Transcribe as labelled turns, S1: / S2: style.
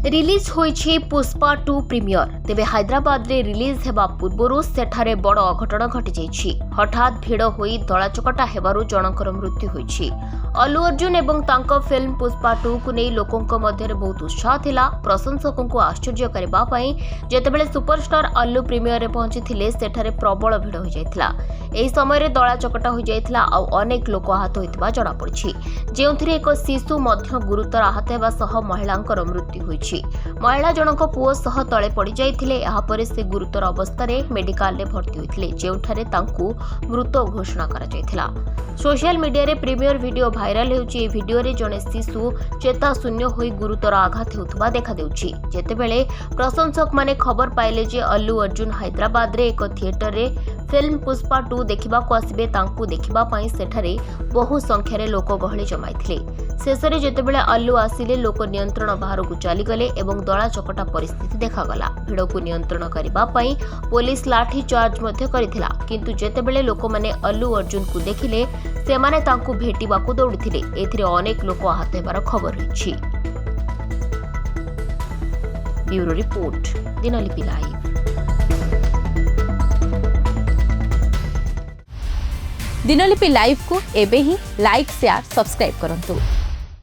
S1: Release होईछि Pushpa 2 premiere तेबे हैदराबाद रे release हेबा पूर्वरु सेठारे बड़ अघटन घटी जाइछि। हठात भिड़ होई दलाचकटा हेबारु जनकर मृत्यु होइछि। अल्लू अर्जुन एवं तांको फिल्म पुष्पा 2 को नै लोकंक मध्यरे बहुत उत्साह थिला। प्रशंसकों को आश्चर्य करबा पई जेतेबेले सुपरस्टार अल्लू प्रीमियर रे पहुंचीथिले सेठारे प्रबल भिड़ होई जाइथिला। एही समय रे दलाचकटा होई जाइथिला आ अनेक लोक आहत होइतबा जणा पड़िछि, जेउथिरे एक शिशु मध्य गुरुतर आहत हेबा सह महिलांकर मृत्यु होइछि। महिला जनक पुओ सह तले पड़ जाइथिले। यापरे से गुरुतर अवस्था मेडिकल रे भर्ती होइथिले, जेउठारे तांकू मृत घोषणा करा जाइथिला। सोशल मीडिया रे प्रीमियर वीडियो भाइराल हेउछि। ए वीडियो रे जने शिशु चेता शून्य होई गुरुतर आघात हेउथबा देखा देउछि। जेतेबेले प्रशंसक माने खबर पाइले जे अल्लू अर्जुन हैदराबाद रे एक थिएटर रे फिल्म पुष्पा 2 देखिबा को आसीबे, तांकू देखिबा पई सेठारे बहु संख्या रे लोक गहଳି जमाइथिले। शेषरे जेतेबेले अल्लू आसिले लोक नियंत्रण बाहर को चली गले एवं दला चकटा परिस्थिति देखागला। भिड़ को नियंत्रण करबा पई पुलिस लाठी चार्ज मध्य करिथिला, किंतु जेतेबेले लोक माने अल्लू अर्जुन को देखिले सेमाने तांकू भेटिबा को दौड़िथिले। एथिरे अनेक लोक आहत हेबार खबर रहिछि। Bureau report, Dinalipi live.
S2: Dinalipi live को एबे ही लाइक शेयर सब्सक्राइब करंतु।